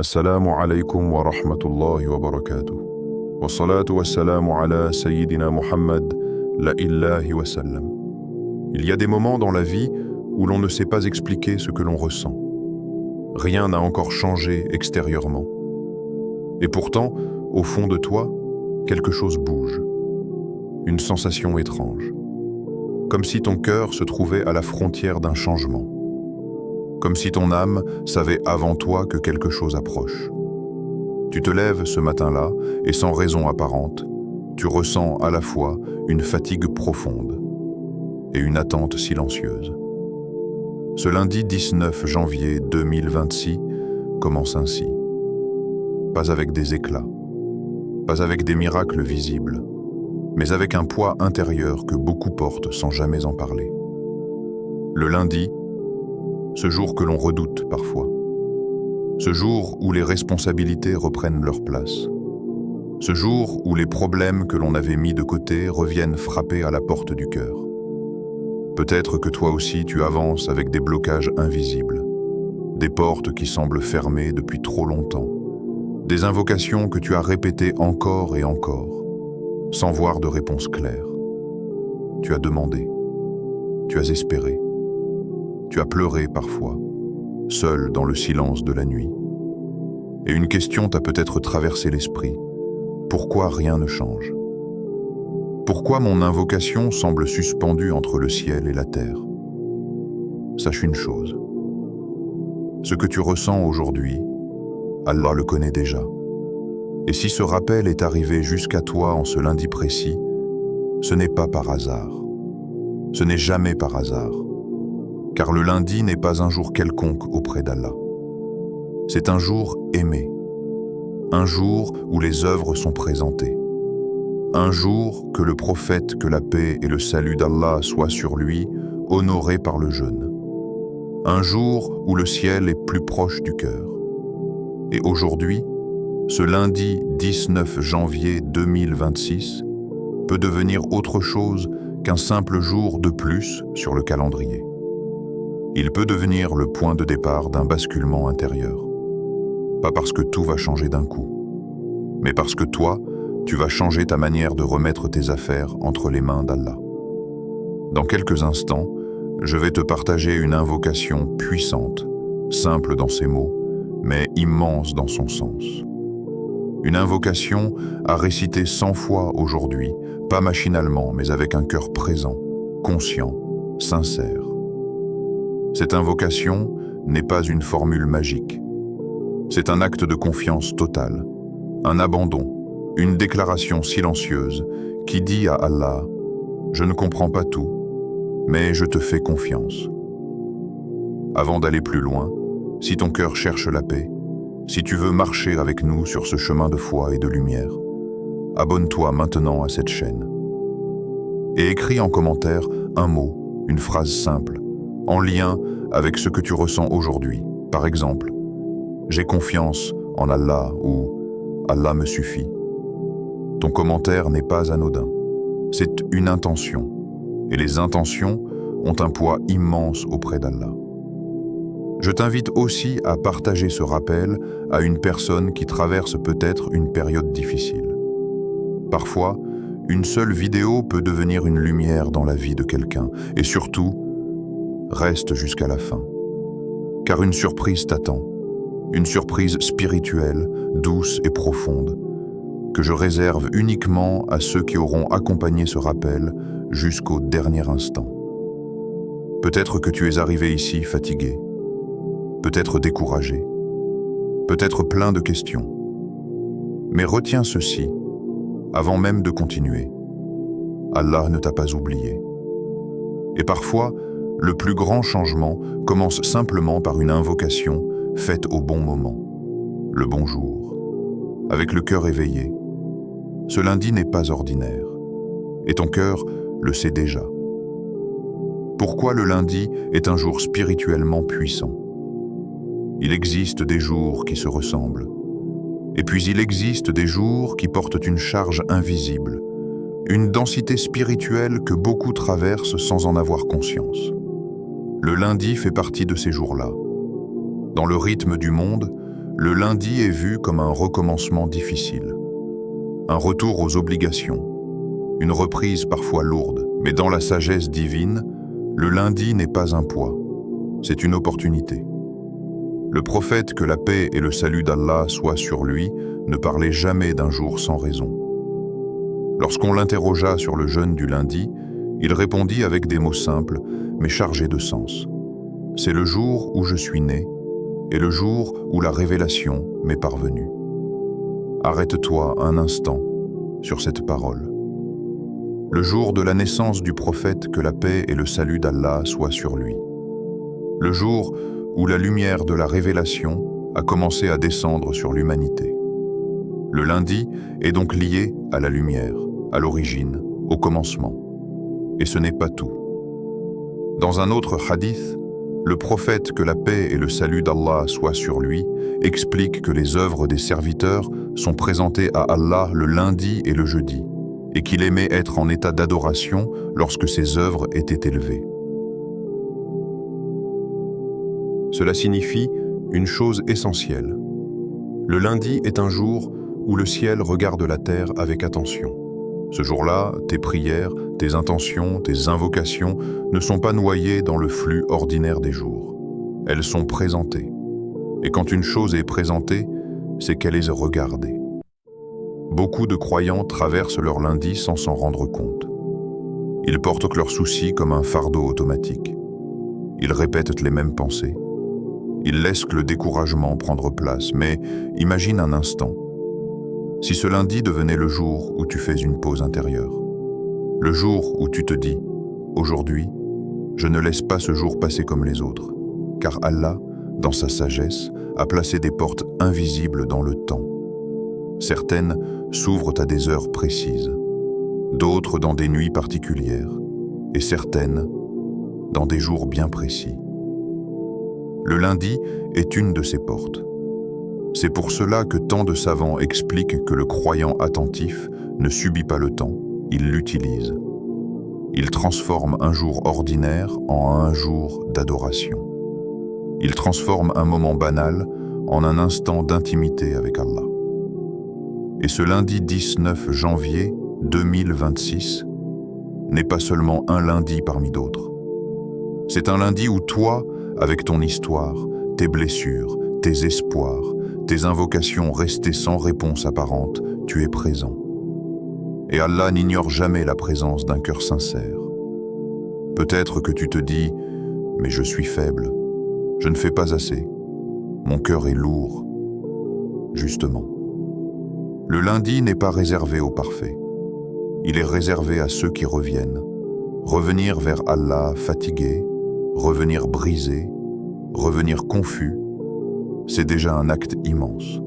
السلام عليكم ورحمة الله وبركاته والصلاة والسلام على Sayyidina Muhammad la ilahi wa sallam. Il y a des moments dans la vie où l'on ne sait pas expliquer ce que l'on ressent. Rien n'a encore changé extérieurement. Et pourtant, au fond de toi, quelque chose bouge. Une sensation étrange. Comme si ton cœur se trouvait à la frontière d'un changement. Comme si ton âme savait avant toi que quelque chose approche. Tu te lèves ce matin-là et sans raison apparente, tu ressens à la fois une fatigue profonde et une attente silencieuse. Ce lundi 19 janvier 2026 commence ainsi. Pas avec des éclats, pas avec des miracles visibles, mais avec un poids intérieur que beaucoup portent sans jamais en parler. Le lundi, ce jour que l'on redoute parfois. Ce jour où les responsabilités reprennent leur place. Ce jour où les problèmes que l'on avait mis de côté reviennent frapper à la porte du cœur. Peut-être que toi aussi tu avances avec des blocages invisibles, des portes qui semblent fermées depuis trop longtemps, des invocations que tu as répétées encore et encore, sans voir de réponse claire. Tu as demandé, tu as espéré, tu as pleuré parfois, seul dans le silence de la nuit. Et une question t'a peut-être traversé l'esprit. Pourquoi rien ne change? Pourquoi mon invocation semble suspendue entre le ciel et la terre? Sache une chose. Ce que tu ressens aujourd'hui, Allah le connaît déjà. Et si ce rappel est arrivé jusqu'à toi en ce lundi précis, ce n'est pas par hasard. Ce n'est jamais par hasard. Car le lundi n'est pas un jour quelconque auprès d'Allah. C'est un jour aimé, un jour où les œuvres sont présentées, un jour que le prophète, que la paix et le salut d'Allah soient sur lui, honoré par le jeûne, un jour où le ciel est plus proche du cœur. Et aujourd'hui, ce lundi 19 janvier 2026 peut devenir autre chose qu'un simple jour de plus sur le calendrier. Il peut devenir le point de départ d'un basculement intérieur. Pas parce que tout va changer d'un coup, mais parce que toi, tu vas changer ta manière de remettre tes affaires entre les mains d'Allah. Dans quelques instants, je vais te partager une invocation puissante, simple dans ses mots, mais immense dans son sens. Une invocation à réciter 100 fois aujourd'hui, pas machinalement, mais avec un cœur présent, conscient, sincère. Cette invocation n'est pas une formule magique. C'est un acte de confiance totale, un abandon, une déclaration silencieuse qui dit à Allah « Je ne comprends pas tout, mais je te fais confiance ». Avant d'aller plus loin, si ton cœur cherche la paix, si tu veux marcher avec nous sur ce chemin de foi et de lumière, abonne-toi maintenant à cette chaîne. Et écris en commentaire un mot, une phrase simple, en lien avec ce que tu ressens aujourd'hui. Par exemple, « J'ai confiance en Allah » ou « Allah me suffit ». Ton commentaire n'est pas anodin. C'est une intention. Et les intentions ont un poids immense auprès d'Allah. Je t'invite aussi à partager ce rappel à une personne qui traverse peut-être une période difficile. Parfois, une seule vidéo peut devenir une lumière dans la vie de quelqu'un. Et surtout, reste jusqu'à la fin. Car une surprise t'attend. Une surprise spirituelle, douce et profonde, que je réserve uniquement à ceux qui auront accompagné ce rappel jusqu'au dernier instant. Peut-être que tu es arrivé ici fatigué, peut-être découragé, peut-être plein de questions. Mais retiens ceci, avant même de continuer. Allah ne t'a pas oublié. Et parfois, le plus grand changement commence simplement par une invocation faite au bon moment, le bon jour, avec le cœur éveillé. Ce lundi n'est pas ordinaire, et ton cœur le sait déjà. Pourquoi le lundi est un jour spirituellement puissant? Il existe des jours qui se ressemblent, et puis il existe des jours qui portent une charge invisible, une densité spirituelle que beaucoup traversent sans en avoir conscience. Le lundi fait partie de ces jours-là. Dans le rythme du monde, le lundi est vu comme un recommencement difficile, un retour aux obligations, une reprise parfois lourde. Mais dans la sagesse divine, le lundi n'est pas un poids, c'est une opportunité. Le prophète, que la paix et le salut d'Allah soient sur lui, ne parlait jamais d'un jour sans raison. Lorsqu'on l'interrogea sur le jeûne du lundi, il répondit avec des mots simples, mais chargés de sens. C'est le jour où je suis né, et le jour où la révélation m'est parvenue. Arrête-toi un instant sur cette parole. Le jour de la naissance du prophète, que la paix et le salut d'Allah soient sur lui. Le jour où la lumière de la révélation a commencé à descendre sur l'humanité. Le lundi est donc lié à la lumière, à l'origine, au commencement. Et ce n'est pas tout. Dans un autre hadith, le prophète, que la paix et le salut d'Allah soient sur lui, explique que les œuvres des serviteurs sont présentées à Allah le lundi et le jeudi, et qu'il aimait être en état d'adoration lorsque ses œuvres étaient élevées. Cela signifie une chose essentielle. Le lundi est un jour où le ciel regarde la terre avec attention. Ce jour-là, tes prières, tes intentions, tes invocations ne sont pas noyées dans le flux ordinaire des jours. Elles sont présentées. Et quand une chose est présentée, c'est qu'elle est regardée. Beaucoup de croyants traversent leur lundi sans s'en rendre compte. Ils portent leurs soucis comme un fardeau automatique. Ils répètent les mêmes pensées. Ils laissent le découragement prendre place. Mais imagine un instant. Si ce lundi devenait le jour où tu fais une pause intérieure, le jour où tu te dis « Aujourd'hui, je ne laisse pas ce jour passer comme les autres, car Allah, dans sa sagesse, a placé des portes invisibles dans le temps. Certaines s'ouvrent à des heures précises, d'autres dans des nuits particulières, et certaines dans des jours bien précis. Le lundi est une de ces portes. C'est pour cela que tant de savants expliquent que le croyant attentif ne subit pas le temps, il l'utilise. Il transforme un jour ordinaire en un jour d'adoration. Il transforme un moment banal en un instant d'intimité avec Allah. Et ce lundi 19 janvier 2026 n'est pas seulement un lundi parmi d'autres. C'est un lundi où toi, avec ton histoire, tes blessures, tes espoirs, tes invocations restées sans réponse apparente, tu es présent. Et Allah n'ignore jamais la présence d'un cœur sincère. Peut-être que tu te dis « Mais je suis faible, je ne fais pas assez, mon cœur est lourd. » Justement, le lundi n'est pas réservé aux parfaits. Il est réservé à ceux qui reviennent. Revenir vers Allah fatigué, revenir brisé, revenir confus, c'est déjà un acte immense.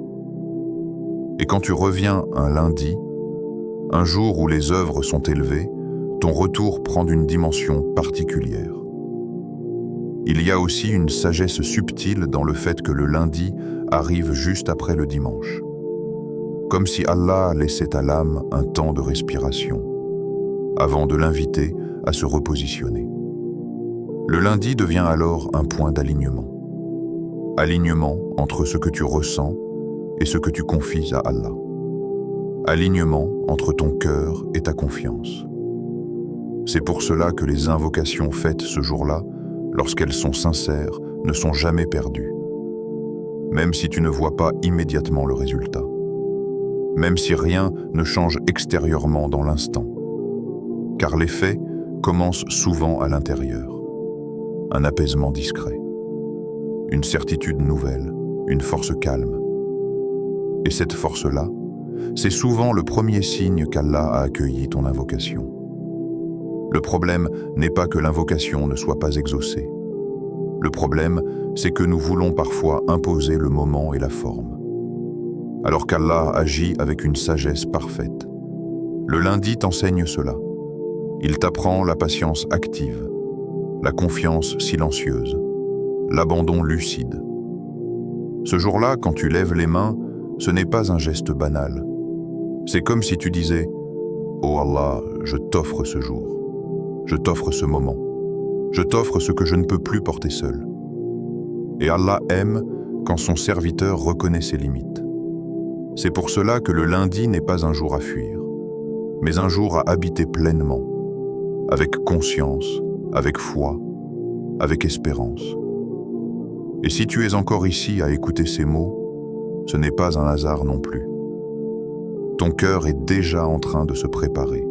Et quand tu reviens un lundi, un jour où les œuvres sont élevées, ton retour prend une dimension particulière. Il y a aussi une sagesse subtile dans le fait que le lundi arrive juste après le dimanche. Comme si Allah laissait à l'âme un temps de respiration, avant de l'inviter à se repositionner. Le lundi devient alors un point d'alignement. Alignement entre ce que tu ressens et ce que tu confies à Allah. Alignement entre ton cœur et ta confiance. C'est pour cela que les invocations faites ce jour-là, lorsqu'elles sont sincères, ne sont jamais perdues. Même si tu ne vois pas immédiatement le résultat. Même si rien ne change extérieurement dans l'instant. Car l'effet commence souvent à l'intérieur. Un apaisement discret. Une certitude nouvelle, une force calme. Et cette force-là, c'est souvent le premier signe qu'Allah a accueilli ton invocation. Le problème n'est pas que l'invocation ne soit pas exaucée. Le problème, c'est que nous voulons parfois imposer le moment et la forme. Alors qu'Allah agit avec une sagesse parfaite. Le lundi t'enseigne cela. Il t'apprend la patience active, la confiance silencieuse, l'abandon lucide. Ce jour-là, quand tu lèves les mains, ce n'est pas un geste banal. C'est comme si tu disais « Oh Allah, je t'offre ce jour, je t'offre ce moment, je t'offre ce que je ne peux plus porter seul. » Et Allah aime quand son serviteur reconnaît ses limites. C'est pour cela que le lundi n'est pas un jour à fuir, mais un jour à habiter pleinement, avec conscience, avec foi, avec espérance. Et si tu es encore ici à écouter ces mots, ce n'est pas un hasard non plus. Ton cœur est déjà en train de se préparer.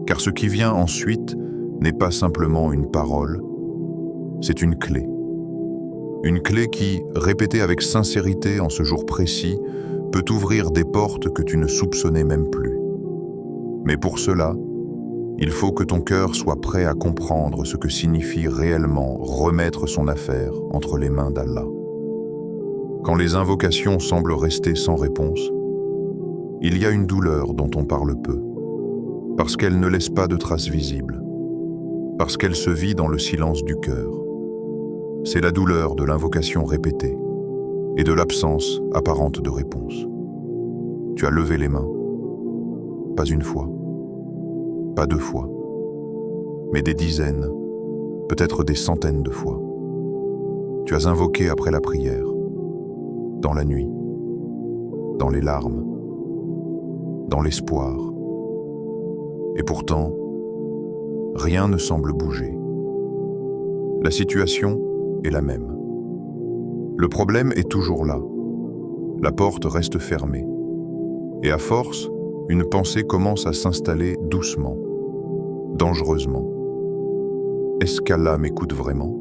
Car ce qui vient ensuite n'est pas simplement une parole, c'est une clé. Une clé qui, répétée avec sincérité en ce jour précis, peut ouvrir des portes que tu ne soupçonnais même plus. Mais pour cela, il faut que ton cœur soit prêt à comprendre ce que signifie réellement remettre son affaire entre les mains d'Allah. Quand les invocations semblent rester sans réponse, il y a une douleur dont on parle peu, parce qu'elle ne laisse pas de traces visibles, parce qu'elle se vit dans le silence du cœur. C'est la douleur de l'invocation répétée et de l'absence apparente de réponse. Tu as levé les mains, pas une fois, pas 2 fois, mais des dizaines, peut-être des centaines de fois. Tu as invoqué après la prière, dans la nuit, dans les larmes, dans l'espoir. Et pourtant, rien ne semble bouger. La situation est la même. Le problème est toujours là. La porte reste fermée. Et à force, une pensée commence à s'installer doucement, dangereusement. Est-ce qu'Allah m'écoute vraiment?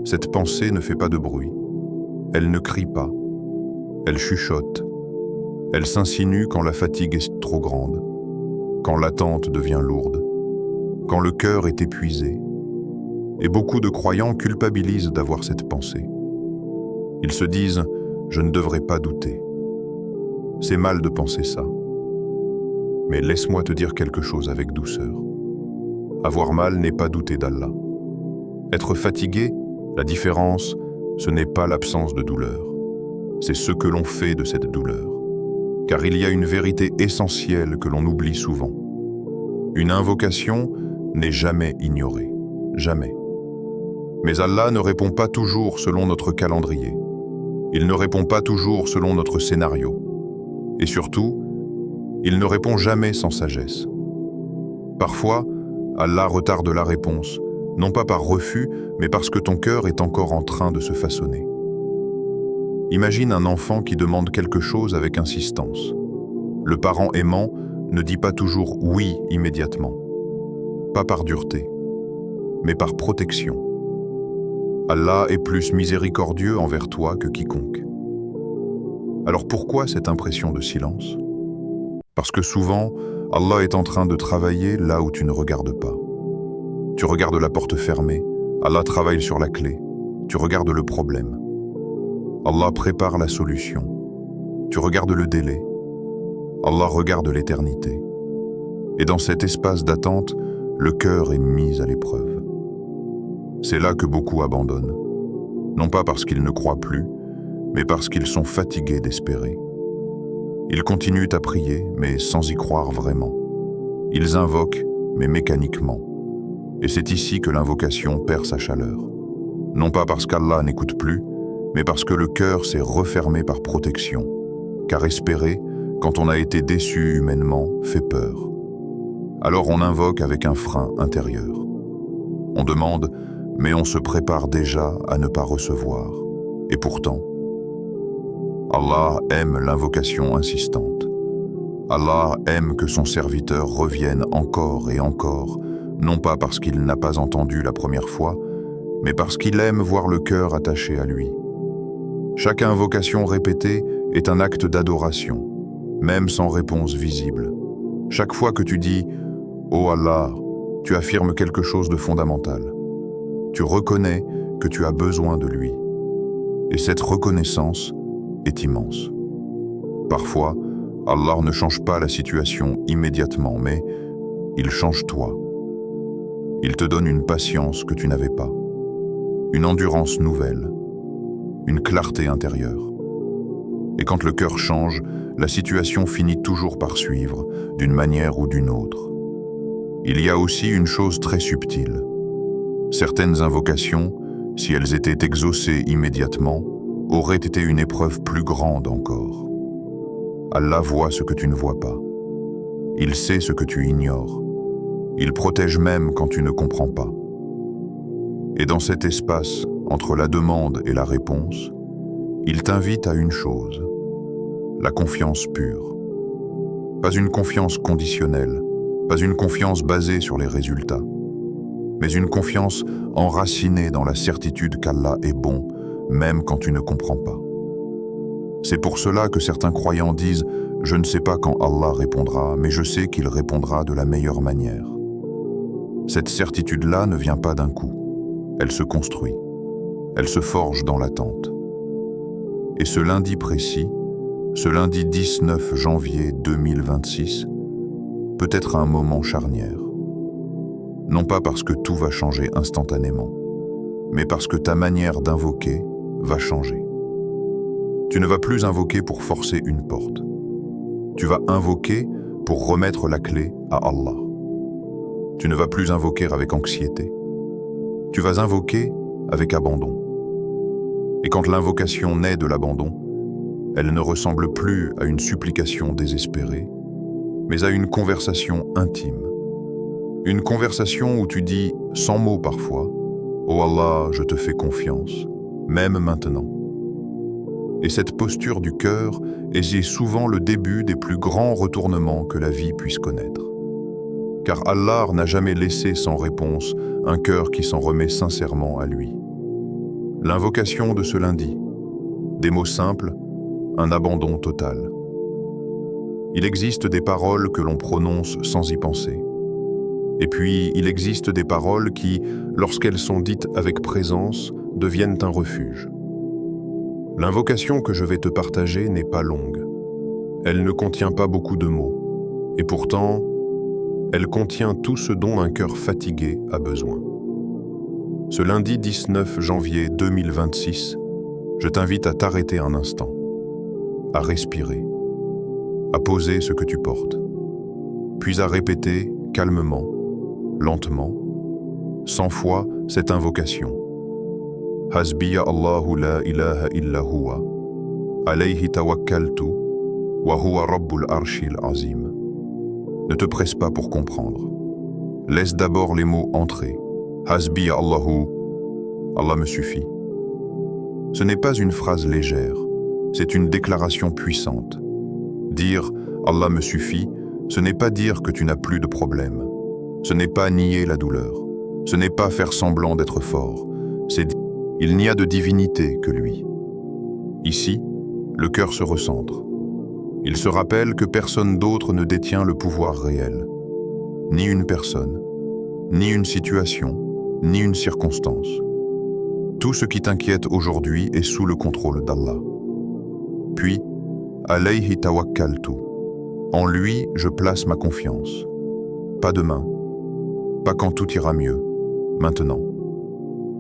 Cette pensée ne fait pas de bruit. Elle ne crie pas. Elle chuchote. Elle s'insinue quand la fatigue est trop grande, quand l'attente devient lourde, quand le cœur est épuisé. Et beaucoup de croyants culpabilisent d'avoir cette pensée. Ils se disent « je ne devrais pas douter ». C'est mal de penser ça. Mais laisse-moi te dire quelque chose avec douceur. Avoir mal n'est pas douter d'Allah. Être fatigué, la différence, ce n'est pas l'absence de douleur. C'est ce que l'on fait de cette douleur. Car il y a une vérité essentielle que l'on oublie souvent. Une invocation n'est jamais ignorée. Jamais. Mais Allah ne répond pas toujours selon notre calendrier. Il ne répond pas toujours selon notre scénario. Et surtout, il ne répond jamais sans sagesse. Parfois, Allah retarde la réponse, non pas par refus, mais parce que ton cœur est encore en train de se façonner. Imagine un enfant qui demande quelque chose avec insistance. Le parent aimant ne dit pas toujours « oui » immédiatement. Pas par dureté, mais par protection. Allah est plus miséricordieux envers toi que quiconque. Alors pourquoi cette impression de silence? Parce que souvent, Allah est en train de travailler là où tu ne regardes pas. Tu regardes la porte fermée, Allah travaille sur la clé. Tu regardes le problème. Allah prépare la solution. Tu regardes le délai. Allah regarde l'éternité. Et dans cet espace d'attente, le cœur est mis à l'épreuve. C'est là que beaucoup abandonnent. Non pas parce qu'ils ne croient plus, mais parce qu'ils sont fatigués d'espérer. Ils continuent à prier, mais sans y croire vraiment. Ils invoquent, mais mécaniquement. Et c'est ici que l'invocation perd sa chaleur. Non pas parce qu'Allah n'écoute plus, mais parce que le cœur s'est refermé par protection. Car espérer, quand on a été déçu humainement, fait peur. Alors on invoque avec un frein intérieur. On demande, mais on se prépare déjà à ne pas recevoir. Et pourtant, Allah aime l'invocation insistante. Allah aime que son serviteur revienne encore et encore, non pas parce qu'il n'a pas entendu la première fois, mais parce qu'il aime voir le cœur attaché à lui. Chaque invocation répétée est un acte d'adoration, même sans réponse visible. Chaque fois que tu dis « Oh Allah », tu affirmes quelque chose de fondamental. Tu reconnais que tu as besoin de lui. Et cette reconnaissance est immense. Parfois, Allah ne change pas la situation immédiatement, mais il change toi. Il te donne une patience que tu n'avais pas, une endurance nouvelle, une clarté intérieure. Et quand le cœur change, la situation finit toujours par suivre, d'une manière ou d'une autre. Il y a aussi une chose très subtile. Certaines invocations si elles étaient exaucées immédiatement, aurait été une épreuve plus grande encore. Allah voit ce que tu ne vois pas. Il sait ce que tu ignores. Il protège même quand tu ne comprends pas. Et dans cet espace, entre la demande et la réponse, il t'invite à une chose, la confiance pure. Pas une confiance conditionnelle, pas une confiance basée sur les résultats, mais une confiance enracinée dans la certitude qu'Allah est bon, même quand tu ne comprends pas. C'est pour cela que certains croyants disent « Je ne sais pas quand Allah répondra, mais je sais qu'il répondra de la meilleure manière ». Cette certitude-là ne vient pas d'un coup. Elle se construit. Elle se forge dans l'attente. Et ce lundi précis, ce lundi 19 janvier 2026, peut être un moment charnière. Non pas parce que tout va changer instantanément, mais parce que ta manière d'invoquer va changer. Tu ne vas plus invoquer pour forcer une porte. Tu vas invoquer pour remettre la clé à Allah. Tu ne vas plus invoquer avec anxiété. Tu vas invoquer avec abandon. Et quand l'invocation naît de l'abandon, elle ne ressemble plus à une supplication désespérée, mais à une conversation intime. Une conversation où tu dis, sans mots parfois, « Oh Allah, je te fais confiance, même maintenant ». Et cette posture du cœur est souvent le début des plus grands retournements que la vie puisse connaître. Car Allah n'a jamais laissé sans réponse un cœur qui s'en remet sincèrement à lui. L'invocation de ce lundi, des mots simples, un abandon total. Il existe des paroles que l'on prononce sans y penser. Et puis, il existe des paroles qui, lorsqu'elles sont dites avec présence, deviennent un refuge. L'invocation que je vais te partager n'est pas longue. Elle ne contient pas beaucoup de mots. Et pourtant, elle contient tout ce dont un cœur fatigué a besoin. Ce lundi 19 janvier 2026, je t'invite à t'arrêter un instant, à respirer, à poser ce que tu portes, puis à répéter calmement, lentement, 100 fois cette invocation. Hasbiya Allahu la ilaha illa huwa, alayhi tawakkaltu, wa huwa rabbul arshil azim. Ne te presse pas pour comprendre. Laisse d'abord les mots entrer. Hasbiya Allahu, Allah me suffit. Ce n'est pas une phrase légère, c'est une déclaration puissante. Dire Allah me suffit, ce n'est pas dire que tu n'as plus de problème. Ce n'est pas nier la douleur. Ce n'est pas faire semblant d'être fort. C'est dire il n'y a de divinité que lui. Ici, le cœur se recentre. Il se rappelle que personne d'autre ne détient le pouvoir réel. Ni une personne, ni une situation, ni une circonstance. Tout ce qui t'inquiète aujourd'hui est sous le contrôle d'Allah. Puis, alayhi tawakkaltu. En lui, je place ma confiance. Pas demain, pas quand tout ira mieux, maintenant.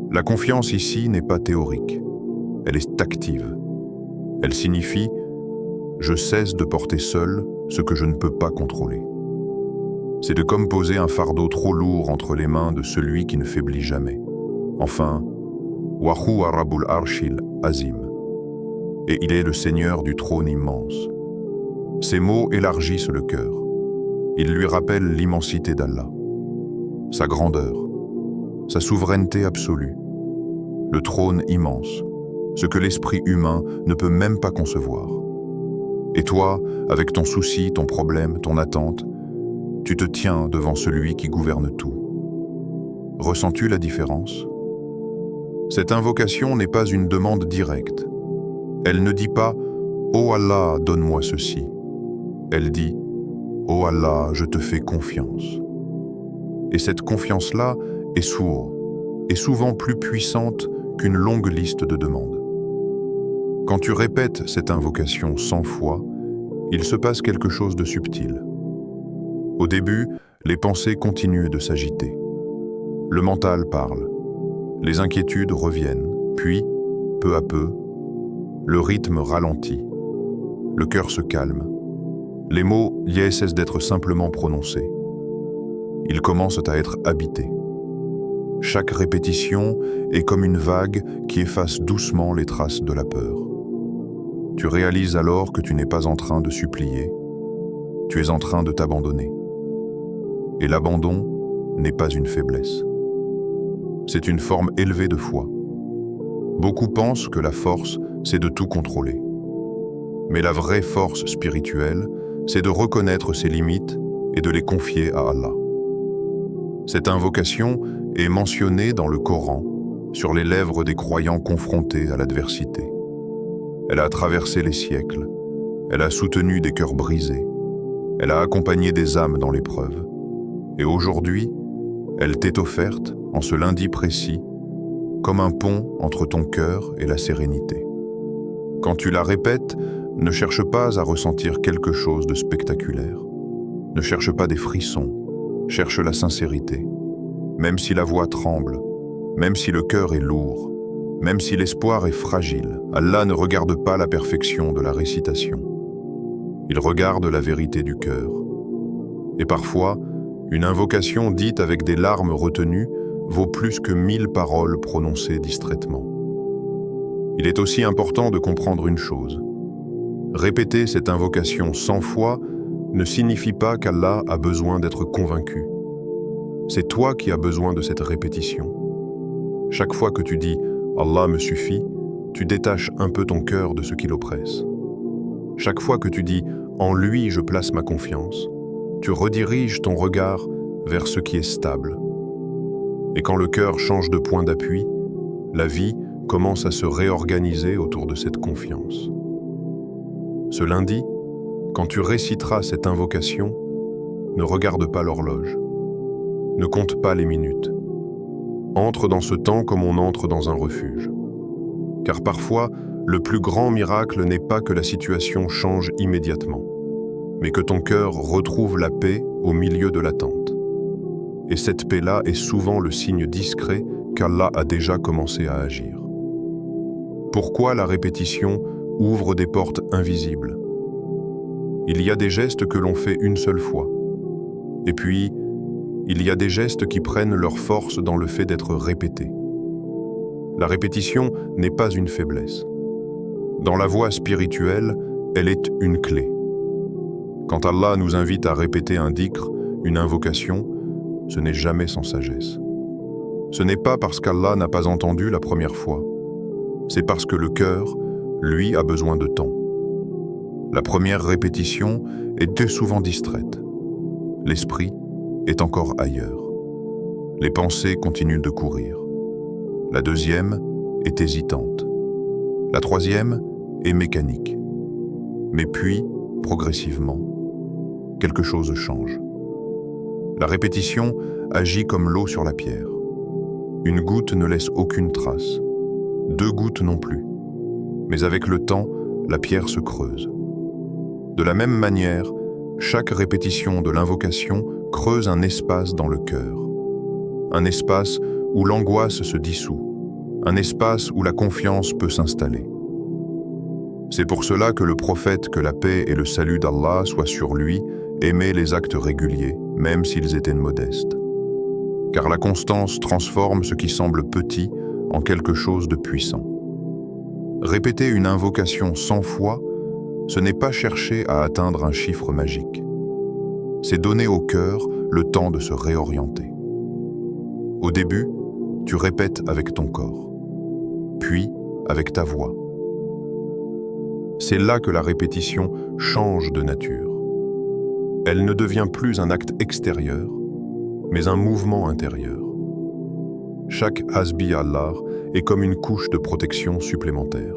La confiance ici n'est pas théorique, elle est active. Elle signifie « je cesse de porter seul ce que je ne peux pas contrôler ». C'est de comme poser un fardeau trop lourd entre les mains de celui qui ne faiblit jamais. Enfin, « wa huwa rabbul arshil azim » et il est le Seigneur du trône immense. Ces mots élargissent le cœur. Ils lui rappellent l'immensité d'Allah, sa grandeur, sa souveraineté absolue, le trône immense, ce que l'esprit humain ne peut même pas concevoir. Et toi, avec ton souci, ton problème, ton attente, tu te tiens devant celui qui gouverne tout. Ressens-tu la différence? Cette invocation n'est pas une demande directe. Elle ne dit pas « Oh Allah, donne-moi ceci ». Elle dit « Oh Allah, je te fais confiance ». Et cette confiance-là est sourde et souvent plus puissante qu'une longue liste de demandes. Quand tu répètes cette invocation 100 fois, il se passe quelque chose de subtil. Au début, les pensées continuent de s'agiter. Le mental parle. Les inquiétudes reviennent, puis, peu à peu, le rythme ralentit. Le cœur se calme. Les mots cessent d'être simplement prononcés. Ils commencent à être habités. Chaque répétition est comme une vague qui efface doucement les traces de la peur. Tu réalises alors que tu n'es pas en train de supplier, tu es en train de t'abandonner. Et l'abandon n'est pas une faiblesse. C'est une forme élevée de foi. Beaucoup pensent que la force, c'est de tout contrôler. Mais la vraie force spirituelle, c'est de reconnaître ses limites et de les confier à Allah. Cette invocation est mentionnée dans le Coran, sur les lèvres des croyants confrontés à l'adversité. Elle a traversé les siècles, elle a soutenu des cœurs brisés, elle a accompagné des âmes dans l'épreuve. Et aujourd'hui, elle t'est offerte, en ce lundi précis, comme un pont entre ton cœur et la sérénité. Quand tu la répètes, ne cherche pas à ressentir quelque chose de spectaculaire. Ne cherche pas des frissons, cherche la sincérité. Même si la voix tremble, même si le cœur est lourd, même si l'espoir est fragile, Allah ne regarde pas la perfection de la récitation. Il regarde la vérité du cœur. Et parfois, une invocation dite avec des larmes retenues vaut plus que 1000 paroles prononcées distraitement. Il est aussi important de comprendre une chose. Répéter cette invocation 100 fois ne signifie pas qu'Allah a besoin d'être convaincu. C'est toi qui as besoin de cette répétition. Chaque fois que tu dis « Allah me suffit », tu détaches un peu ton cœur de ce qui l'oppresse. Chaque fois que tu dis « En lui je place ma confiance », tu rediriges ton regard vers ce qui est stable. Et quand le cœur change de point d'appui, la vie commence à se réorganiser autour de cette confiance. Ce lundi, quand tu réciteras cette invocation, ne regarde pas l'horloge. Ne compte pas les minutes. Entre dans ce temps comme on entre dans un refuge. Car parfois, le plus grand miracle n'est pas que la situation change immédiatement, mais que ton cœur retrouve la paix au milieu de l'attente. Et cette paix-là est souvent le signe discret qu'Allah a déjà commencé à agir. Pourquoi la répétition ouvre des portes invisibles? Il y a des gestes que l'on fait une seule fois. Et puis, il y a des gestes qui prennent leur force dans le fait d'être répétés. La répétition n'est pas une faiblesse. Dans la voie spirituelle, elle est une clé. Quand Allah nous invite à répéter un dhikr, une invocation, ce n'est jamais sans sagesse. Ce n'est pas parce qu'Allah n'a pas entendu la première fois. C'est parce que le cœur, lui, a besoin de temps. La première répétition était souvent distraite. L'esprit est encore ailleurs. Les pensées continuent de courir. La deuxième est hésitante. La troisième est mécanique. Mais puis, progressivement, quelque chose change. La répétition agit comme l'eau sur la pierre. Une goutte ne laisse aucune trace. 2 gouttes non plus. Mais avec le temps, la pierre se creuse. De la même manière, chaque répétition de l'invocation creuse un espace dans le cœur. Un espace où l'angoisse se dissout. Un espace où la confiance peut s'installer. C'est pour cela que le prophète, que la paix et le salut d'Allah soient sur lui, aimait les actes réguliers, même s'ils étaient modestes. Car la constance transforme ce qui semble petit en quelque chose de puissant. Répéter une invocation 100 fois, ce n'est pas chercher à atteindre un chiffre magique. C'est donner au cœur le temps de se réorienter. Au début, tu répètes avec ton corps, puis avec ta voix. C'est là que la répétition change de nature. Elle ne devient plus un acte extérieur, mais un mouvement intérieur. Chaque hasbi Allah est comme une couche de protection supplémentaire.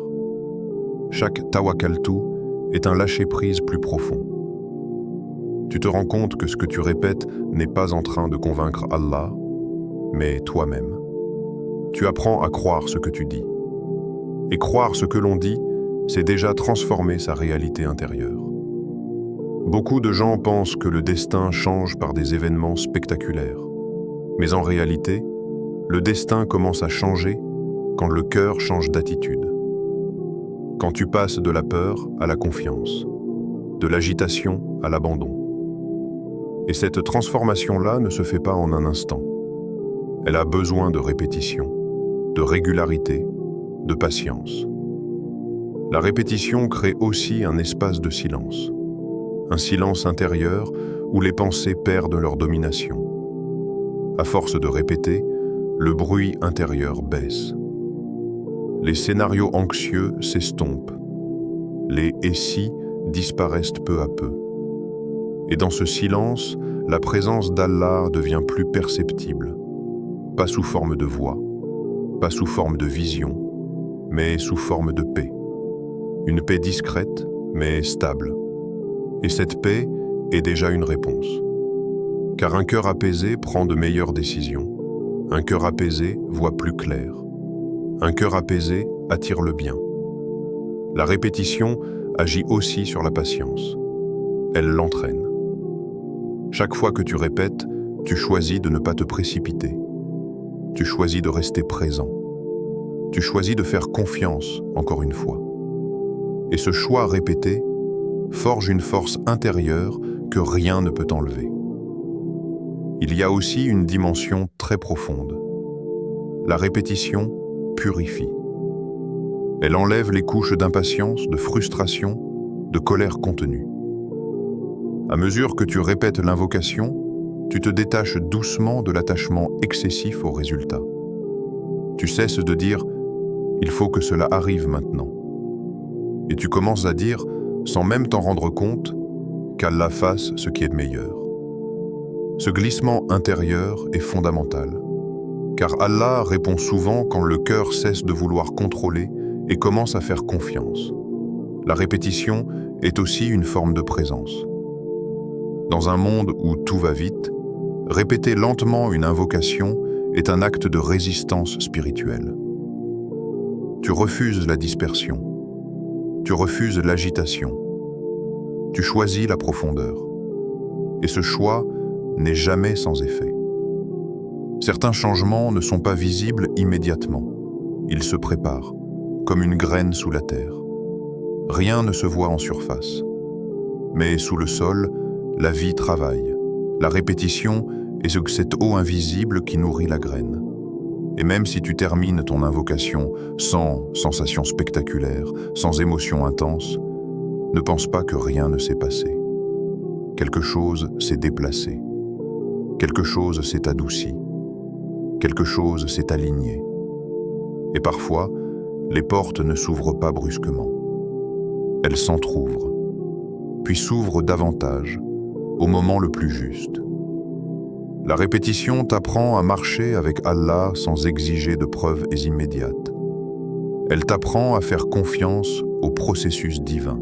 Chaque tawakkaltu est un lâcher-prise plus profond. Tu te rends compte que ce que tu répètes n'est pas en train de convaincre Allah, mais toi-même. Tu apprends à croire ce que tu dis. Et croire ce que l'on dit, c'est déjà transformer sa réalité intérieure. Beaucoup de gens pensent que le destin change par des événements spectaculaires. Mais en réalité, le destin commence à changer quand le cœur change d'attitude. Quand tu passes de la peur à la confiance, de l'agitation à l'abandon. Et cette transformation-là ne se fait pas en un instant. Elle a besoin de répétition, de régularité, de patience. La répétition crée aussi un espace de silence, un silence intérieur où les pensées perdent leur domination. À force de répéter, le bruit intérieur baisse. Les scénarios anxieux s'estompent. Les « et si » disparaissent peu à peu. Et dans ce silence, la présence d'Allah devient plus perceptible, pas sous forme de voix, pas sous forme de vision, mais sous forme de paix. Une paix discrète, mais stable. Et cette paix est déjà une réponse. Car un cœur apaisé prend de meilleures décisions. Un cœur apaisé voit plus clair. Un cœur apaisé attire le bien. La répétition agit aussi sur la patience. Elle l'entraîne. Chaque fois que tu répètes, tu choisis de ne pas te précipiter. Tu choisis de rester présent. Tu choisis de faire confiance, encore une fois. Et ce choix répété forge une force intérieure que rien ne peut enlever. Il y a aussi une dimension très profonde. La répétition purifie. Elle enlève les couches d'impatience, de frustration, de colère contenue. À mesure que tu répètes l'invocation, tu te détaches doucement de l'attachement excessif au résultat. Tu cesses de dire « il faut que cela arrive maintenant ». Et tu commences à dire, sans même t'en rendre compte, qu'Allah fasse ce qui est meilleur. Ce glissement intérieur est fondamental, car Allah répond souvent quand le cœur cesse de vouloir contrôler et commence à faire confiance. La répétition est aussi une forme de présence. Dans un monde où tout va vite, répéter lentement une invocation est un acte de résistance spirituelle. Tu refuses la dispersion. Tu refuses l'agitation. Tu choisis la profondeur. Et ce choix n'est jamais sans effet. Certains changements ne sont pas visibles immédiatement. Ils se préparent, comme une graine sous la terre. Rien ne se voit en surface. Mais sous le sol, la vie travaille. La répétition est cette eau invisible qui nourrit la graine. Et même si tu termines ton invocation sans sensation spectaculaire, sans émotion intense, ne pense pas que rien ne s'est passé. Quelque chose s'est déplacé. Quelque chose s'est adouci. Quelque chose s'est aligné. Et parfois, les portes ne s'ouvrent pas brusquement. Elles s'entr'ouvrent, puis s'ouvrent davantage, au moment le plus juste. La répétition t'apprend à marcher avec Allah sans exiger de preuves immédiates. Elle t'apprend à faire confiance au processus divin.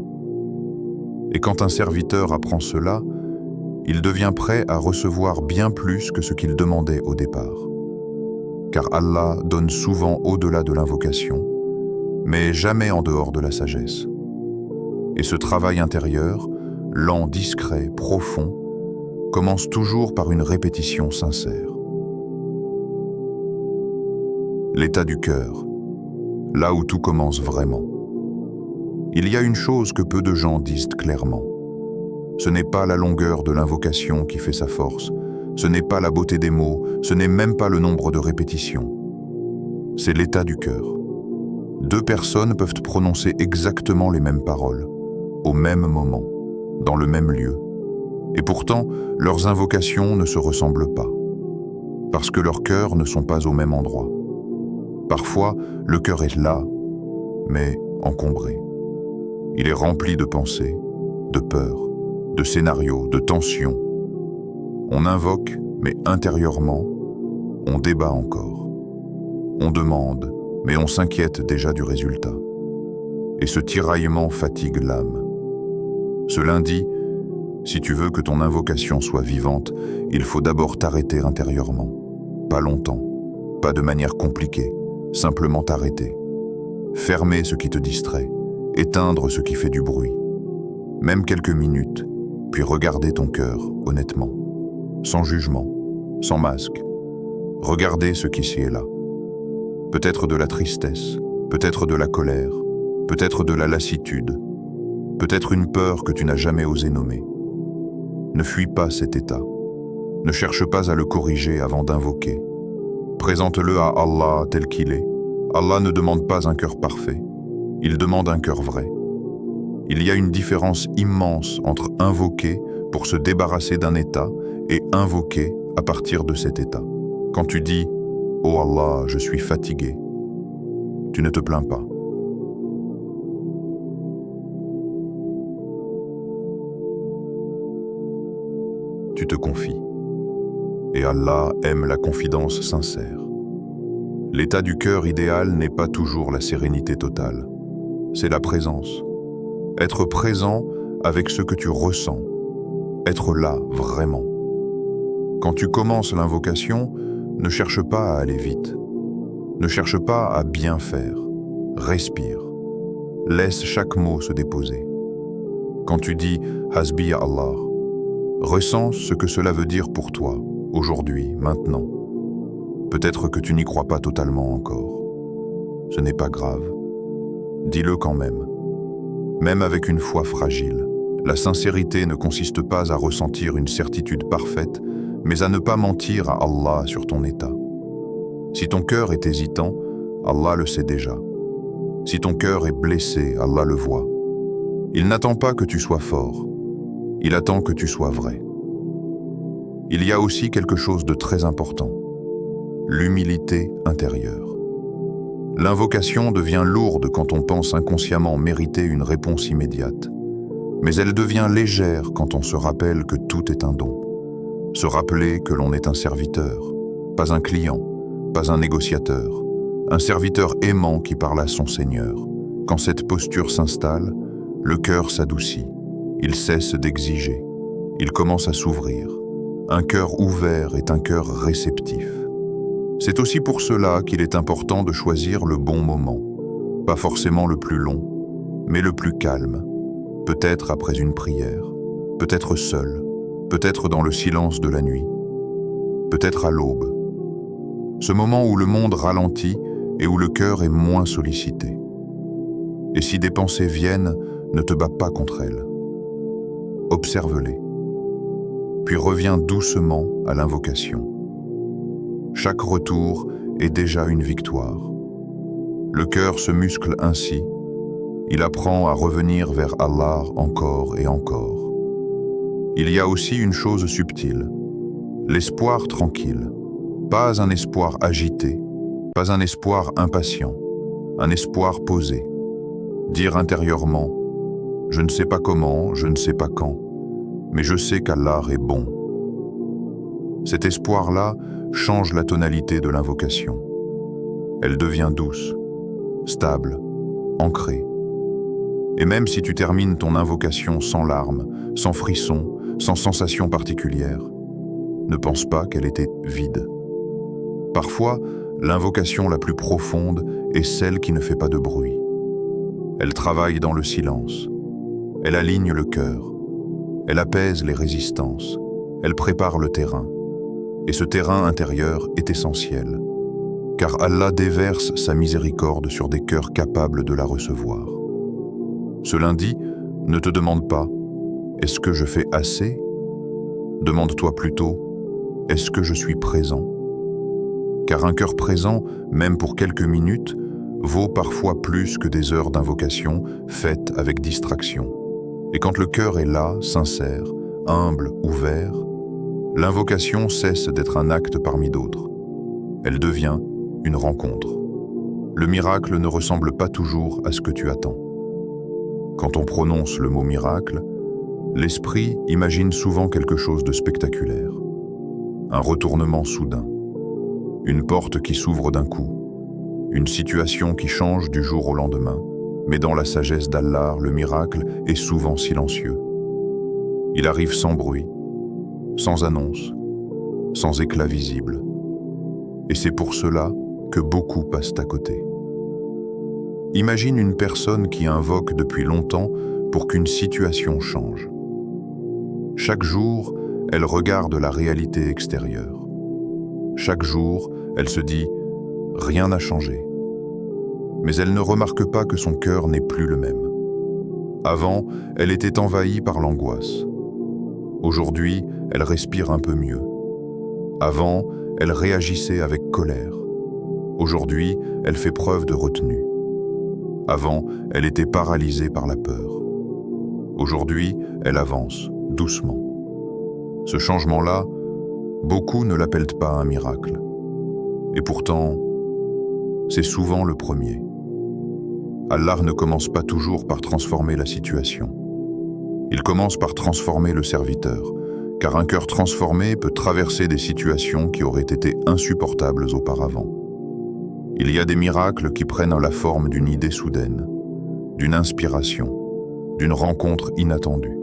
Et quand un serviteur apprend cela, il devient prêt à recevoir bien plus que ce qu'il demandait au départ. Car Allah donne souvent au-delà de l'invocation, mais jamais en dehors de la sagesse. Et ce travail intérieur, lent, discret, profond, commence toujours par une répétition sincère. L'état du cœur, là où tout commence vraiment. Il y a une chose que peu de gens disent clairement. Ce n'est pas la longueur de l'invocation qui fait sa force, ce n'est pas la beauté des mots, ce n'est même pas le nombre de répétitions. C'est l'état du cœur. Deux personnes peuvent prononcer exactement les mêmes paroles, au même moment, dans le même lieu. Et pourtant, leurs invocations ne se ressemblent pas, parce que leurs cœurs ne sont pas au même endroit. Parfois, le cœur est là, mais encombré. Il est rempli de pensées, de peurs, de scénarios, de tensions. On invoque, mais intérieurement, on débat encore. On demande, mais on s'inquiète déjà du résultat. Et ce tiraillement fatigue l'âme. Ce lundi, si tu veux que ton invocation soit vivante, il faut d'abord t'arrêter intérieurement. Pas longtemps, pas de manière compliquée, simplement t'arrêter. Fermer ce qui te distrait, éteindre ce qui fait du bruit. Même quelques minutes, puis regarder ton cœur, honnêtement. Sans jugement, sans masque. Regardez ce qui s'y est là. Peut-être de la tristesse, peut-être de la colère, peut-être de la lassitude, peut-être une peur que tu n'as jamais osé nommer. Ne fuis pas cet état. Ne cherche pas à le corriger avant d'invoquer. Présente-le à Allah tel qu'il est. Allah ne demande pas un cœur parfait, il demande un cœur vrai. Il y a une différence immense entre invoquer pour se débarrasser d'un état et invoquer à partir de cet état. Quand tu dis « Oh Allah, je suis fatigué », tu ne te plains pas. Tu te confies. Et Allah aime la confidence sincère. L'état du cœur idéal n'est pas toujours la sérénité totale. C'est la présence. Être présent avec ce que tu ressens. Être là, vraiment. Quand tu commences l'invocation, ne cherche pas à aller vite. Ne cherche pas à bien faire. Respire. Laisse chaque mot se déposer. Quand tu dis « Hasbi Allah », ressens ce que cela veut dire pour toi, aujourd'hui, maintenant. Peut-être que tu n'y crois pas totalement encore. Ce n'est pas grave. Dis-le quand même. Même avec une foi fragile, la sincérité ne consiste pas à ressentir une certitude parfaite, mais à ne pas mentir à Allah sur ton état. Si ton cœur est hésitant, Allah le sait déjà. Si ton cœur est blessé, Allah le voit. Il n'attend pas que tu sois fort. Il attend que tu sois vrai. Il y a aussi quelque chose de très important. L'humilité intérieure. L'invocation devient lourde quand on pense inconsciemment mériter une réponse immédiate. Mais elle devient légère quand on se rappelle que tout est un don. Se rappeler que l'on est un serviteur, pas un client, pas un négociateur, un serviteur aimant qui parle à son Seigneur. Quand cette posture s'installe, le cœur s'adoucit, il cesse d'exiger, il commence à s'ouvrir. Un cœur ouvert est un cœur réceptif. C'est aussi pour cela qu'il est important de choisir le bon moment, pas forcément le plus long, mais le plus calme, peut-être après une prière, peut-être seul, peut-être dans le silence de la nuit, peut-être à l'aube. Ce moment où le monde ralentit et où le cœur est moins sollicité. Et si des pensées viennent, ne te bats pas contre elles. Observe-les. Puis reviens doucement à l'invocation. Chaque retour est déjà une victoire. Le cœur se muscle ainsi. Il apprend à revenir vers Allah encore et encore. Il y a aussi une chose subtile, l'espoir tranquille. Pas un espoir agité, pas un espoir impatient, un espoir posé. Dire intérieurement, je ne sais pas comment, je ne sais pas quand, mais je sais qu'Allah est bon. Cet espoir-là change la tonalité de l'invocation. Elle devient douce, stable, ancrée. Et même si tu termines ton invocation sans larmes, sans frissons, sans sensation particulière, ne pense pas qu'elle était vide. Parfois, l'invocation la plus profonde est celle qui ne fait pas de bruit. Elle travaille dans le silence. Elle aligne le cœur. Elle apaise les résistances. Elle prépare le terrain. Et ce terrain intérieur est essentiel, car Allah déverse sa miséricorde sur des cœurs capables de la recevoir. Ce lundi, ne te demande pas « Est-ce que je fais assez ?» Demande-toi plutôt « Est-ce que je suis présent ?» Car un cœur présent, même pour quelques minutes, vaut parfois plus que des heures d'invocation faites avec distraction. Et quand le cœur est là, sincère, humble, ouvert, l'invocation cesse d'être un acte parmi d'autres. Elle devient une rencontre. Le miracle ne ressemble pas toujours à ce que tu attends. Quand on prononce le mot miracle, l'esprit imagine souvent quelque chose de spectaculaire. Un retournement soudain. Une porte qui s'ouvre d'un coup, une situation qui change du jour au lendemain, mais dans la sagesse d'Allah, le miracle est souvent silencieux. Il arrive sans bruit, sans annonce, sans éclat visible. Et c'est pour cela que beaucoup passent à côté. Imagine une personne qui invoque depuis longtemps pour qu'une situation change. Chaque jour, elle regarde la réalité extérieure. Chaque jour, elle se dit « rien n'a changé ». Mais elle ne remarque pas que son cœur n'est plus le même. Avant, elle était envahie par l'angoisse. Aujourd'hui, elle respire un peu mieux. Avant, elle réagissait avec colère. Aujourd'hui, elle fait preuve de retenue. Avant, elle était paralysée par la peur. Aujourd'hui, elle avance, doucement. Ce changement-là, beaucoup ne l'appellent pas un miracle. Et pourtant, c'est souvent le premier. Allah ne commence pas toujours par transformer la situation. Il commence par transformer le serviteur, car un cœur transformé peut traverser des situations qui auraient été insupportables auparavant. Il y a des miracles qui prennent la forme d'une idée soudaine, d'une inspiration, d'une rencontre inattendue.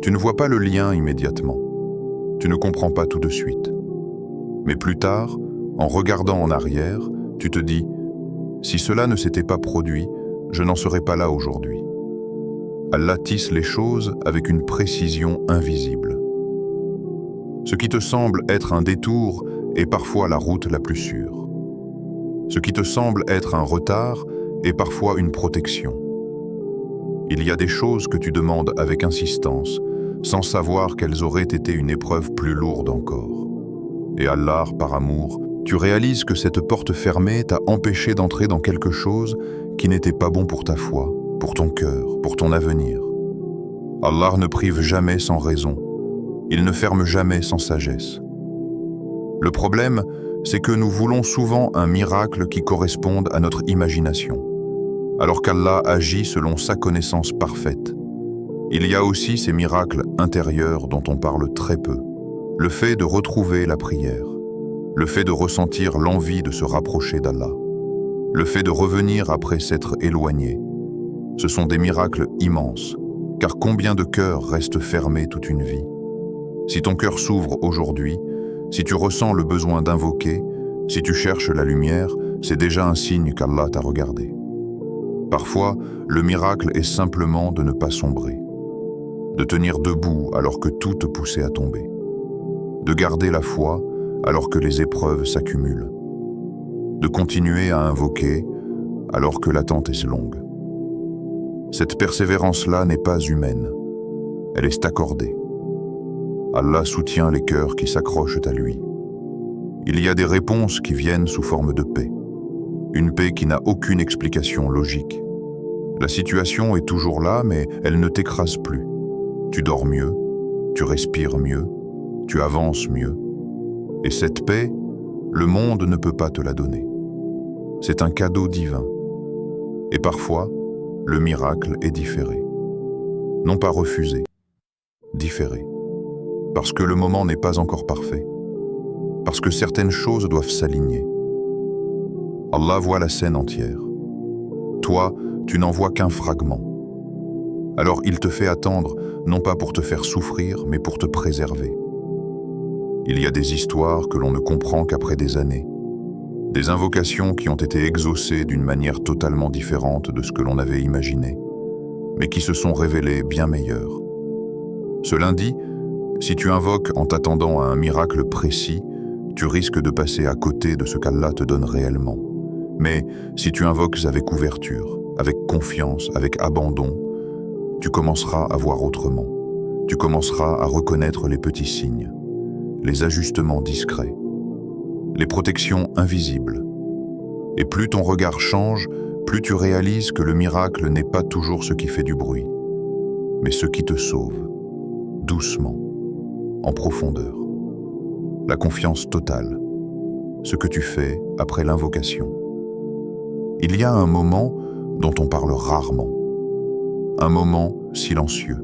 Tu ne vois pas le lien immédiatement. Tu ne comprends pas tout de suite. Mais plus tard, en regardant en arrière, tu te dis « Si cela ne s'était pas produit, je n'en serais pas là aujourd'hui. » Allah tisse les choses avec une précision invisible. Ce qui te semble être un détour est parfois la route la plus sûre. Ce qui te semble être un retard est parfois une protection. Il y a des choses que tu demandes avec insistance, sans savoir qu'elles auraient été une épreuve plus lourde encore. Et Allah, par amour, tu réalises que cette porte fermée t'a empêché d'entrer dans quelque chose qui n'était pas bon pour ta foi, pour ton cœur, pour ton avenir. Allah ne prive jamais sans raison. Il ne ferme jamais sans sagesse. Le problème, c'est que nous voulons souvent un miracle qui corresponde à notre imagination, alors qu'Allah agit selon sa connaissance parfaite. Il y a aussi ces miracles intérieurs dont on parle très peu. Le fait de retrouver la prière, le fait de ressentir l'envie de se rapprocher d'Allah, le fait de revenir après s'être éloigné. Ce sont des miracles immenses, car combien de cœurs restent fermés toute une vie? Si ton cœur s'ouvre aujourd'hui, si tu ressens le besoin d'invoquer, si tu cherches la lumière, c'est déjà un signe qu'Allah t'a regardé. Parfois, le miracle est simplement de ne pas sombrer, de tenir debout alors que tout te poussait à tomber, de garder la foi alors que les épreuves s'accumulent, de continuer à invoquer alors que l'attente est longue. Cette persévérance-là n'est pas humaine, elle est accordée. Allah soutient les cœurs qui s'accrochent à lui. Il y a des réponses qui viennent sous forme de paix, une paix qui n'a aucune explication logique. La situation est toujours là, mais elle ne t'écrase plus. Tu dors mieux, tu respires mieux, tu avances mieux. Et cette paix, le monde ne peut pas te la donner. C'est un cadeau divin. Et parfois, le miracle est différé. Non pas refusé, différé. Parce que le moment n'est pas encore parfait. Parce que certaines choses doivent s'aligner. Allah voit la scène entière. Toi, tu n'en vois qu'un fragment. Alors il te fait attendre, non pas pour te faire souffrir, mais pour te préserver. Il y a des histoires que l'on ne comprend qu'après des années. Des invocations qui ont été exaucées d'une manière totalement différente de ce que l'on avait imaginé, mais qui se sont révélées bien meilleures. Cela dit, si tu invoques en t'attendant à un miracle précis, tu risques de passer à côté de ce qu'Allah te donne réellement. Mais si tu invoques avec ouverture, avec confiance, avec abandon, tu commenceras à voir autrement. Tu commenceras à reconnaître les petits signes, les ajustements discrets, les protections invisibles. Et plus ton regard change, plus tu réalises que le miracle n'est pas toujours ce qui fait du bruit, mais ce qui te sauve, doucement, en profondeur. La confiance totale, ce que tu fais après l'invocation. Il y a un moment dont on parle rarement, un moment silencieux,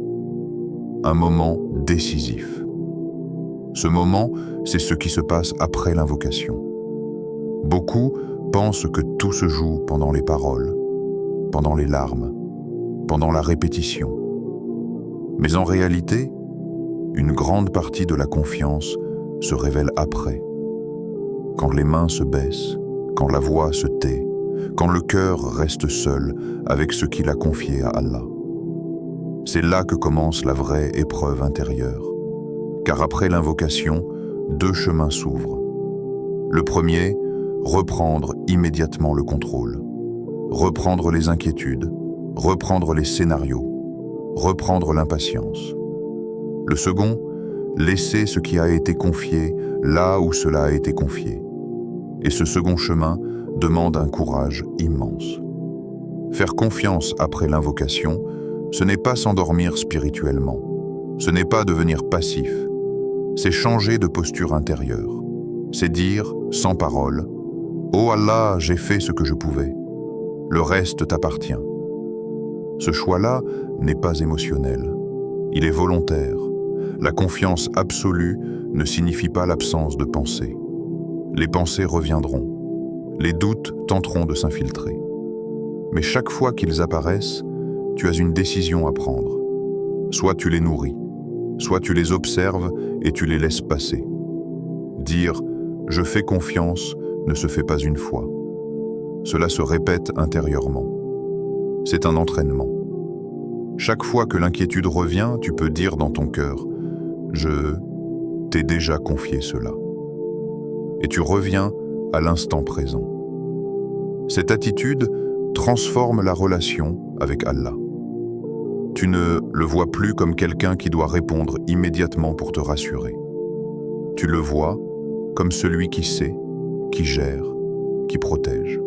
un moment décisif. Ce moment, c'est ce qui se passe après l'invocation. Beaucoup pensent que tout se joue pendant les paroles, pendant les larmes, pendant la répétition. Mais en réalité, une grande partie de la confiance se révèle après, quand les mains se baissent, quand la voix se tait, quand le cœur reste seul avec ce qu'il a confié à Allah. C'est là que commence la vraie épreuve intérieure, car après l'invocation, deux chemins s'ouvrent. Le premier, reprendre immédiatement le contrôle, reprendre les inquiétudes, reprendre les scénarios, reprendre l'impatience. Le second, Laisser ce qui a été confié là où cela a été confié. Et ce second chemin demande un courage immense. Faire confiance après l'invocation, ce n'est pas s'endormir spirituellement. Ce n'est pas devenir passif. C'est changer de posture intérieure. C'est dire, sans parole, « Oh Allah, j'ai fait ce que je pouvais. Le reste t'appartient. » Ce choix-là n'est pas émotionnel. Il est volontaire. La confiance absolue ne signifie pas l'absence de pensée. Les pensées reviendront. Les doutes tenteront de s'infiltrer. Mais chaque fois qu'ils apparaissent, tu as une décision à prendre. Soit tu les nourris, soit tu les observes et tu les laisses passer. Dire « je fais confiance » ne se fait pas une fois. Cela se répète intérieurement. C'est un entraînement. Chaque fois que l'inquiétude revient, tu peux dire dans ton cœur « je t'ai déjà confié cela ». Et tu reviens à l'instant présent. Cette attitude transforme la relation avec Allah. Tu ne le vois plus comme quelqu'un qui doit répondre immédiatement pour te rassurer. Tu le vois comme celui qui sait, qui gère, qui protège.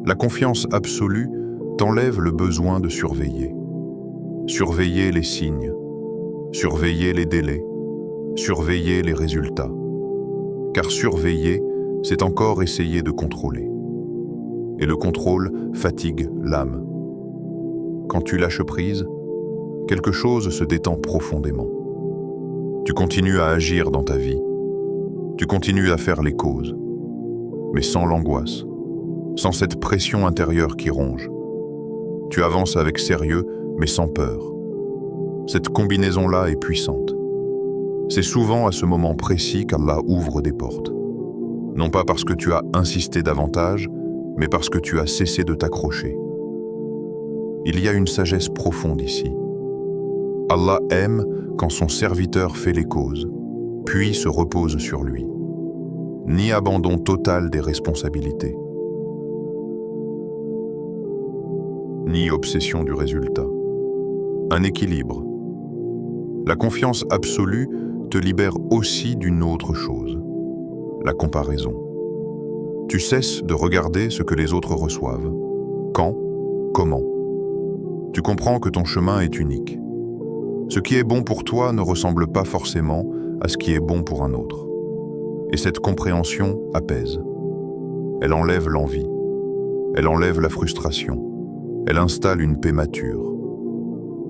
La confiance absolue t'enlève le besoin de surveiller. Surveiller les signes, surveiller les délais, surveiller les résultats. Car surveiller, c'est encore essayer de contrôler. Et le contrôle fatigue l'âme. Quand tu lâches prise, quelque chose se détend profondément. Tu continues à agir dans ta vie. Tu continues à faire les causes, mais sans l'angoisse, sans cette pression intérieure qui ronge. Tu avances avec sérieux, mais sans peur. Cette combinaison-là est puissante. C'est souvent à ce moment précis qu'Allah ouvre des portes. Non pas parce que tu as insisté davantage, mais parce que tu as cessé de t'accrocher. Il y a une sagesse profonde ici. Allah aime quand son serviteur fait les causes, puis se repose sur lui. Ni abandon total des responsabilités, ni obsession du résultat. Un équilibre. La confiance absolue te libère aussi d'une autre chose, la comparaison. Tu cesses de regarder ce que les autres reçoivent. Quand, comment. Tu comprends que ton chemin est unique. Ce qui est bon pour toi ne ressemble pas forcément à ce qui est bon pour un autre. Et cette compréhension apaise. Elle enlève l'envie. Elle enlève la frustration. Elle installe une paix mature.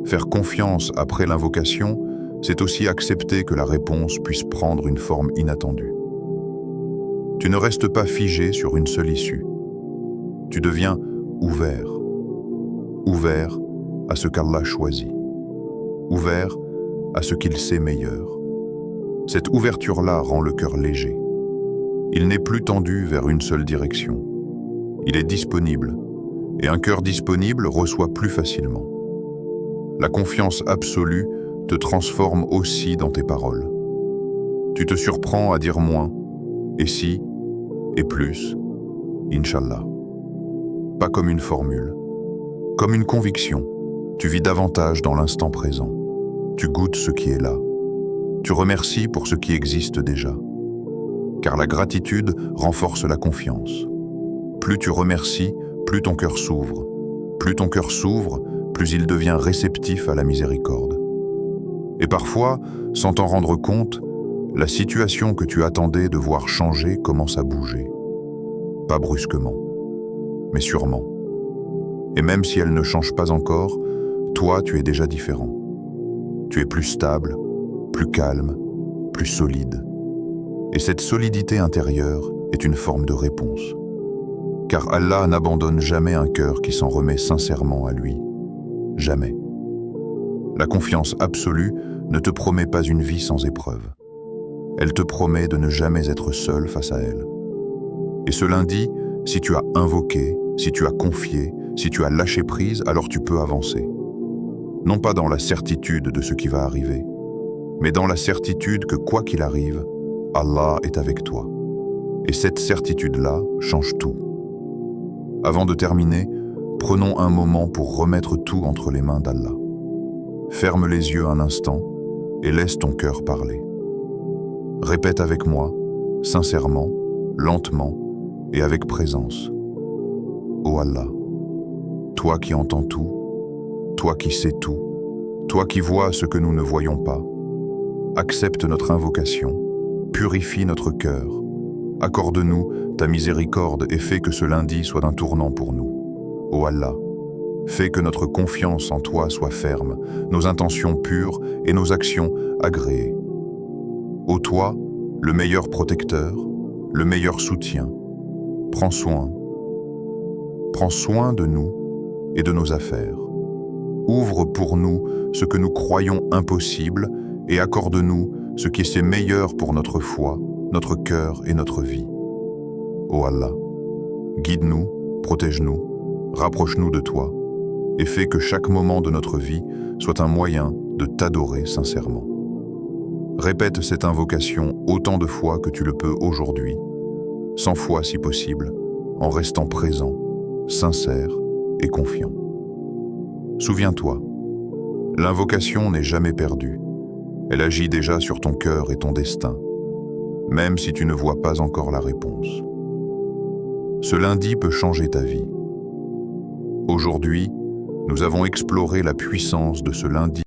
Faire confiance après l'invocation, c'est aussi accepter que la réponse puisse prendre une forme inattendue. Tu ne restes pas figé sur une seule issue. Tu deviens ouvert. Ouvert à ce qu'Allah choisit. Ouvert à ce qu'il sait meilleur. Cette ouverture-là rend le cœur léger. Il n'est plus tendu vers une seule direction. Il est disponible, et un cœur disponible reçoit plus facilement. La confiance absolue te transforme aussi dans tes paroles. Tu te surprends à dire moins, et si, et plus, Inch'Allah. Pas comme une formule, comme une conviction. Tu vis davantage dans l'instant présent. Tu goûtes ce qui est là. Tu remercies pour ce qui existe déjà. Car la gratitude renforce la confiance. Plus tu remercies, plus ton cœur s'ouvre. Plus ton cœur s'ouvre, plus il devient réceptif à la miséricorde. Et parfois, sans t'en rendre compte, la situation que tu attendais de voir changer commence à bouger. Pas brusquement, mais sûrement. Et même si elle ne change pas encore, toi, tu es déjà différent. Tu es plus stable, plus calme, plus solide. Et cette solidité intérieure est une forme de réponse. Car Allah n'abandonne jamais un cœur qui s'en remet sincèrement à lui. Jamais. La confiance absolue ne te promet pas une vie sans épreuve. Elle te promet de ne jamais être seul face à elle. Et ce lundi, si tu as invoqué, si tu as confié, si tu as lâché prise, alors tu peux avancer. Non pas dans la certitude de ce qui va arriver, mais dans la certitude que quoi qu'il arrive, Allah est avec toi. Et cette certitude-là change tout. Avant de terminer, prenons un moment pour remettre tout entre les mains d'Allah. Ferme les yeux un instant et laisse ton cœur parler. Répète avec moi, sincèrement, lentement et avec présence. Ô Allah, toi qui entends tout, toi qui sais tout, toi qui vois ce que nous ne voyons pas, accepte notre invocation, purifie notre cœur, accorde-nous ta miséricorde et fais que ce lundi soit un tournant pour nous. Ô Allah, fais que notre confiance en toi soit ferme, nos intentions pures et nos actions agréées. Ô toi, le meilleur protecteur, le meilleur soutien, prends soin de nous et de nos affaires. Ouvre pour nous ce que nous croyons impossible et accorde-nous ce qui est meilleur pour notre foi, notre cœur et notre vie. Ô Allah, guide-nous, protège-nous, rapproche-nous de toi et fais que chaque moment de notre vie soit un moyen de t'adorer sincèrement. Répète cette invocation autant de fois que tu le peux aujourd'hui, 100 fois si possible, en restant présent, sincère et confiant. Souviens-toi, l'invocation n'est jamais perdue. Elle agit déjà sur ton cœur et ton destin, même si tu ne vois pas encore la réponse. Ce lundi peut changer ta vie. Aujourd'hui, nous avons exploré la puissance de ce lundi